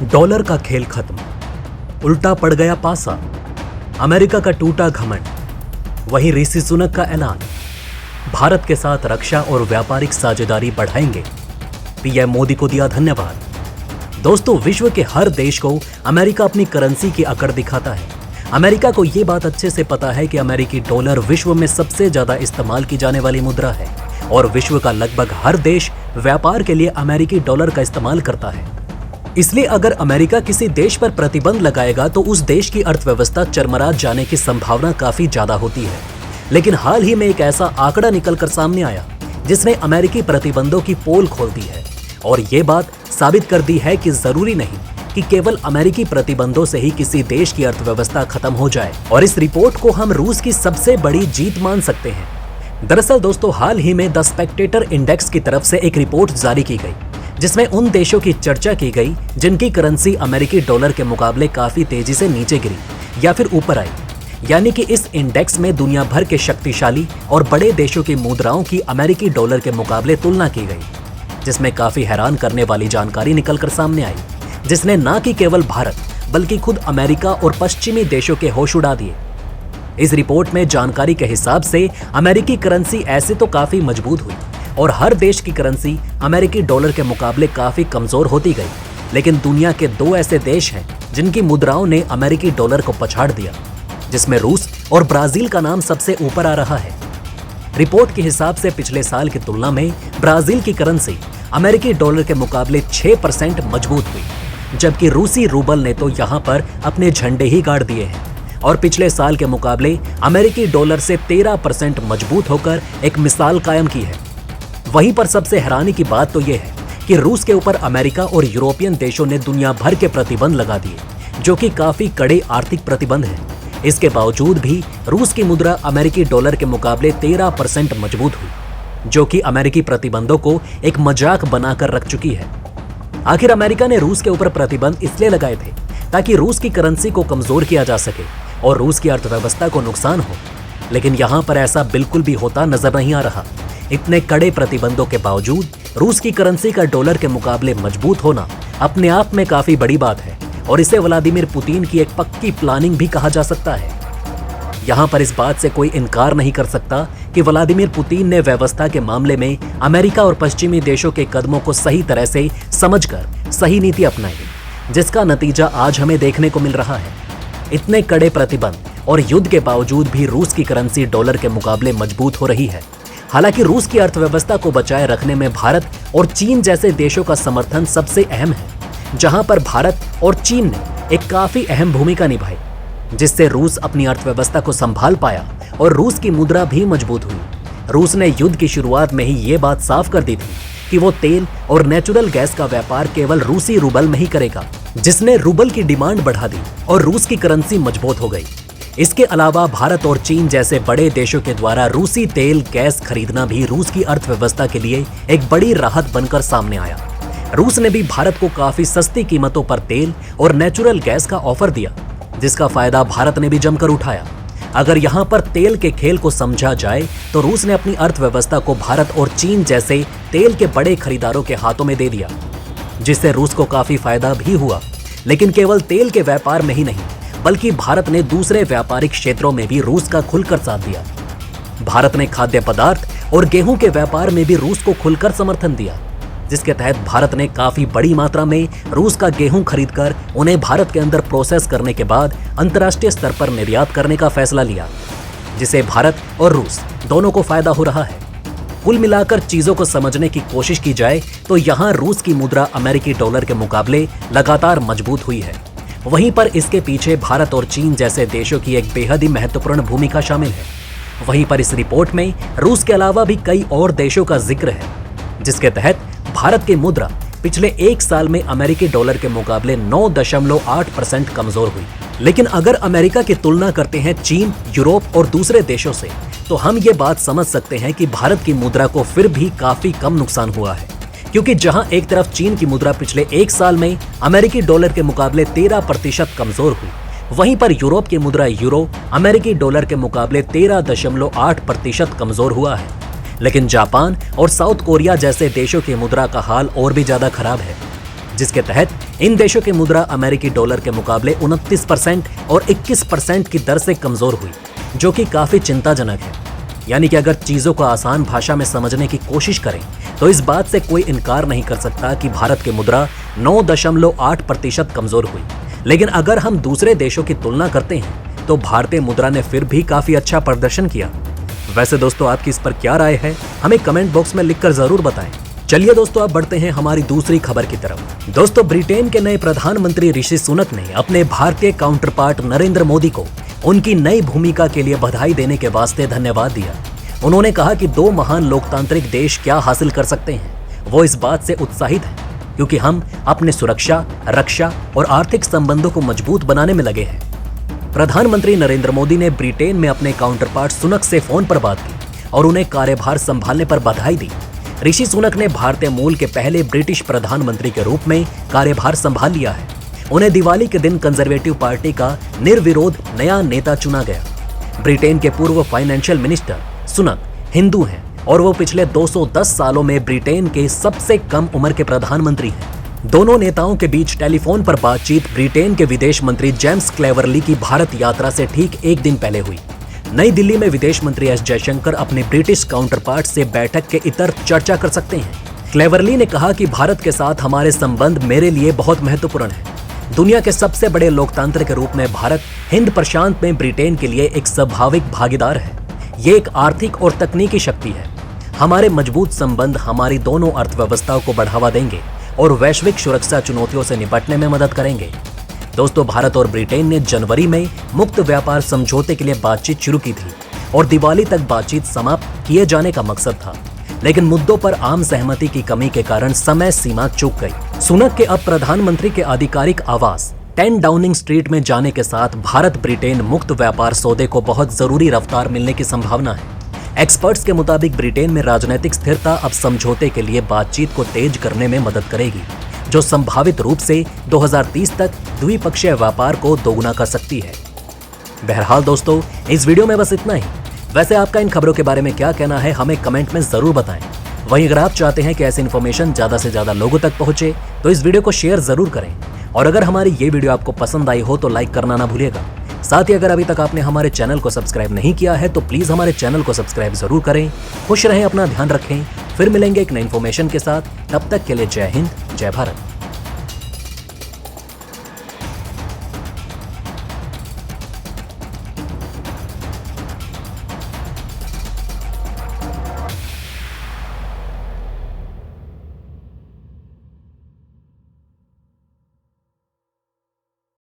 Dollar का खेल खत्म, उल्टा पड़ गया पासा, अमेरिका का टूटा घमंड, वहीं ऋषि सुनक का ऐलान, भारत के साथ रक्षा और व्यापारिक साझेदारी बढ़ाएंगे, पीएम मोदी को दिया धन्यवाद। दोस्तों, विश्व के हर देश को अमेरिका अपनी करेंसी की अकड़ दिखाता है। अमेरिका को ये बात अच्छे से पता है कि अमेरिकी डॉलर विश्व में सबसे ज्यादा इस्तेमाल की जाने वाली मुद्रा है और विश्व का लगभग हर देश व्यापार के लिए अमेरिकी डॉलर का इस्तेमाल करता है। इसलिए अगर अमेरिका किसी देश पर प्रतिबंध लगाएगा तो उस देश की अर्थव्यवस्था चरमरा जाने की संभावना काफी ज्यादा होती है। लेकिन हाल ही में एक ऐसा आंकड़ा निकलकर सामने आया जिसने अमेरिकी प्रतिबंधों की पोल खोल दी है और ये बात साबित कर दी है कि जरूरी नहीं कि केवल अमेरिकी प्रतिबंधों से ही किसी देश की अर्थव्यवस्था खत्म हो जाए। और इस रिपोर्ट को हम रूस की सबसे बड़ी जीत मान सकते हैं। दरअसल दोस्तों, हाल ही में द स्पेक्टेटर इंडेक्स की तरफ से एक रिपोर्ट जारी की गई जिसमें उन देशों की चर्चा की गई जिनकी करेंसी अमेरिकी डॉलर के मुकाबले काफी तेजी से नीचे गिरी या फिर ऊपर आई। यानी कि इस इंडेक्स में दुनिया भर के शक्तिशाली और बड़े देशों की मुद्राओं की अमेरिकी डॉलर के मुकाबले तुलना की गई, जिसमें काफी हैरान करने वाली जानकारी निकलकर सामने आई, जिसने न कि केवल भारत बल्कि खुद अमेरिका और पश्चिमी देशों के होश उड़ा दिए। इस रिपोर्ट में जानकारी के हिसाब से अमेरिकी करेंसी ऐसे तो काफी मजबूत हुई और हर देश की करेंसी अमेरिकी डॉलर के मुकाबले काफी कमजोर होती गई, लेकिन दुनिया के दो ऐसे देश हैं जिनकी मुद्राओं ने अमेरिकी डॉलर को पछाड़ दिया, जिसमें रूस और ब्राजील का नाम सबसे ऊपर आ रहा है। रिपोर्ट के हिसाब से पिछले साल की तुलना में ब्राजील की करेंसी अमेरिकी डॉलर के मुकाबले 6% मजबूत हुई, जबकि रूसी रूबल ने तो यहाँ पर अपने झंडे ही गाड़ दिए हैं और पिछले साल के मुकाबले अमेरिकी डॉलर से 13% मजबूत होकर एक मिसाल कायम की है। वहीं पर सबसे हैरानी की बात तो यह है कि रूस के ऊपर अमेरिका और यूरोपियन देशों ने दुनिया भर के प्रतिबंध लगा दिए, जो कि काफी कड़े आर्थिक प्रतिबंध हैं। इसके बावजूद भी रूस की मुद्रा अमेरिकी डॉलर के मुकाबले 13% मजबूत हुई, जो कि अमेरिकी प्रतिबंधों को एक मजाक बनाकर रख चुकी है। आखिर अमेरिका ने रूस के ऊपर प्रतिबंध इसलिए लगाए थे ताकि रूस की करेंसी को कमजोर किया जा सके और रूस की अर्थव्यवस्था को नुकसान हो, लेकिन यहाँ पर ऐसा बिल्कुल भी होता नजर नहीं आ रहा। इतने कड़े प्रतिबंधों के बावजूद रूस की करेंसी का डॉलर के मुकाबले मजबूत होना अपने आप में काफी बड़ी बात है और इसे व्लादिमीर पुतिन की एक पक्की प्लानिंग भी कहा जा सकता है। यहाँ पर इस बात से कोई इनकार नहीं कर सकता कि व्लादिमीर पुतिन ने व्यवस्था के मामले में अमेरिका और पश्चिमी देशों के कदमों को सही तरह से समझकर सही नीति अपनाई, जिसका नतीजा आज हमें देखने को मिल रहा है। इतने कड़े प्रतिबंध और युद्ध के बावजूद भी रूस की करेंसी डॉलर के मुकाबले मजबूत हो रही है। हालांकि रूस की अर्थव्यवस्था को बचाए रखने में भारत और चीन जैसे देशों का समर्थन सबसे अहम है, जहां पर भारत और चीन ने एक काफी अहम भूमिका निभाई, जिससे रूस अपनी अर्थव्यवस्था को संभाल पाया और रूस की मुद्रा भी मजबूत हुई। रूस ने युद्ध की शुरुआत में ही ये बात साफ कर दी थी कि वो तेल और नेचुरल गैस का व्यापार केवल रूसी रूबल में ही करेगा, जिसने रूबल की डिमांड बढ़ा दी और रूस की करेंसी मजबूत हो गई। इसके अलावा भारत और चीन जैसे बड़े देशों के द्वारा रूसी तेल गैस खरीदना भी रूस की अर्थव्यवस्था के लिए एक बड़ी राहत बनकर सामने आया। रूस ने भी भारत को काफी सस्ती कीमतों पर तेल और नेचुरल गैस का ऑफर दिया, जिसका फायदा भारत ने भी जमकर उठाया। अगर यहाँ पर तेल के खेल को समझा जाए तो रूस ने अपनी अर्थव्यवस्था को भारत और चीन जैसे तेल के बड़े खरीदारों के हाथों में दे दिया, जिससे रूस को काफी फायदा भी हुआ। लेकिन केवल तेल के व्यापार में ही नहीं, बल्कि भारत ने दूसरे व्यापारिक क्षेत्रों में भी रूस का खुलकर साथ दिया। भारत ने खाद्य पदार्थ और गेहूं के व्यापार में भी रूस को खुलकर समर्थन दिया, जिसके तहत भारत ने काफी बड़ी मात्रा में रूस का गेहूं खरीदकर उन्हें भारत के अंदर प्रोसेस करने के बाद अंतर्राष्ट्रीय स्तर पर निर्यात करने का फैसला लिया, जिसे भारत और रूस दोनों को फायदा हो रहा है। कुल मिलाकर चीजों को समझने की कोशिश की जाए तो यहाँ रूस की मुद्रा अमेरिकी डॉलर के मुकाबले लगातार मजबूत हुई है। वहीं पर इसके पीछे भारत और चीन जैसे देशों की एक बेहद ही महत्वपूर्ण भूमिका शामिल है। वहीं पर इस रिपोर्ट में रूस के अलावा भी कई और देशों का जिक्र है, जिसके तहत भारत की मुद्रा पिछले एक साल में अमेरिकी डॉलर के मुकाबले 9.8% कमजोर हुई। लेकिन अगर अमेरिका की तुलना करते हैं चीन, यूरोप और दूसरे देशों से, तो हम ये बात समझ सकते हैं कि भारत की मुद्रा को फिर भी काफी कम नुकसान हुआ है, क्योंकि जहां एक तरफ चीन की मुद्रा पिछले एक साल में अमेरिकी डॉलर के मुकाबले 13% कमजोर हुई, वहीं पर यूरोप की मुद्रा यूरो अमेरिकी डॉलर के मुकाबले 13.8% कमजोर हुआ है। लेकिन जापान और साउथ कोरिया जैसे देशों की मुद्रा का हाल और भी ज्यादा खराब है, जिसके तहत इन देशों की मुद्रा अमेरिकी डॉलर के मुकाबले 29% और 21% की दर से कमजोर हुई, जो कि काफी चिंताजनक है। यानी कि अगर चीजों को आसान भाषा में समझने की कोशिश करें तो इस बात से कोई इनकार नहीं कर सकता कि भारत की मुद्रा 9.8% कमजोर हुई। लेकिन अगर हम दूसरे देशों की तुलना करते हैं तो भारतीय मुद्रा ने फिर भी काफी अच्छा प्रदर्शन किया। वैसे दोस्तों, आपकी इस पर क्या राय है, हमें कमेंट बॉक्स में लिखकर जरूर बताएं। चलिए दोस्तों, अब बढ़ते हैं हमारी दूसरी खबर की तरफ। दोस्तों, ब्रिटेन के नए प्रधानमंत्री ऋषि सुनक ने अपने भारतीय काउंटरपार्ट नरेंद्र मोदी को उनकी नई भूमिका के लिए बधाई देने के वास्ते धन्यवाद दिया। उन्होंने कहा कि दो महान लोकतांत्रिक देश क्या हासिल कर सकते हैं, वो इस बात से उत्साहित हैं क्योंकि हम अपने सुरक्षा, रक्षा और आर्थिक संबंधों को मजबूत बनाने में लगे हैं। प्रधानमंत्री नरेंद्र मोदी ने ब्रिटेन में अपने काउंटरपार्ट सुनक से फोन पर बात की और उन्हें कार्यभार संभालने पर बधाई दी। ऋषि सुनक ने भारतीय मूल के पहले ब्रिटिश प्रधानमंत्री के रूप में कार्यभार संभाल लिया है। उन्हें दिवाली के दिन कंजर्वेटिव पार्टी का निर्विरोध नया नेता चुना गया। ब्रिटेन के पूर्व फाइनेंशियल मिनिस्टर सुनक हिंदू हैं और वो पिछले 210 सालों में ब्रिटेन के सबसे कम उम्र के प्रधानमंत्री हैं। दोनों नेताओं के बीच टेलीफोन पर बातचीत ब्रिटेन के विदेश मंत्री जेम्स क्लेवरली की भारत यात्रा से ठीक एक दिन पहले हुई। नई दिल्ली में विदेश मंत्री एस जयशंकर अपने ब्रिटिश काउंटरपार्ट से बैठक के इतर चर्चा कर सकते हैं। क्लेवरली ने कहा कि भारत के साथ हमारे संबंध मेरे लिए बहुत महत्वपूर्ण है। दुनिया के सबसे बड़े लोकतंत्र के रूप में भारत हिंद प्रशांत में ब्रिटेन के लिए एक स्वाभाविक भागीदार है। ये एक आर्थिक और तकनीकी शक्ति है। हमारे मजबूत संबंध हमारी दोनों अर्थव्यवस्थाओं को बढ़ावा देंगे और वैश्विक सुरक्षा चुनौतियों से निपटने में मदद करेंगे। दोस्तों, भारत और ब्रिटेन ने जनवरी में मुक्त व्यापार समझौते के लिए बातचीत शुरू की थी और दिवाली तक बातचीत समाप्त किए जाने का मकसद था, लेकिन मुद्दों पर आम सहमति की कमी के कारण समय सीमा चूक गई। सुनक के अब प्रधानमंत्री के आधिकारिक आवास 10 डाउनिंग स्ट्रीट में जाने के साथ भारत ब्रिटेन मुक्त व्यापार सौदे को बहुत जरूरी रफ्तार मिलने की संभावना है। एक्सपर्ट्स के मुताबिक ब्रिटेन में राजनीतिक स्थिरता अब समझौते के लिए बातचीत को तेज करने में मदद करेगी, जो संभावित रूप से 2030 तक द्विपक्षीय व्यापार को दोगुना कर सकती है। बहरहाल दोस्तों, इस वीडियो में बस इतना ही। वैसे आपका इन खबरों के बारे में क्या कहना है, हमें कमेंट में जरूर बताएं। वहीं अगर आप चाहते हैं कि ऐसी इन्फॉर्मेशन ज्यादा से ज्यादा लोगों तक पहुंचे तो इस वीडियो को शेयर जरूर करें और अगर हमारी ये वीडियो आपको पसंद आई हो तो लाइक करना ना भूलिएगा। साथ ही अगर अभी तक आपने हमारे चैनल को सब्सक्राइब नहीं किया है तो प्लीज हमारे चैनल को सब्सक्राइब जरूर करें। खुश रहें, अपना ध्यान रखें। फिर मिलेंगे एक नई इन्फॉर्मेशन के साथ। तब तक के लिए जय हिंद, जय भारत।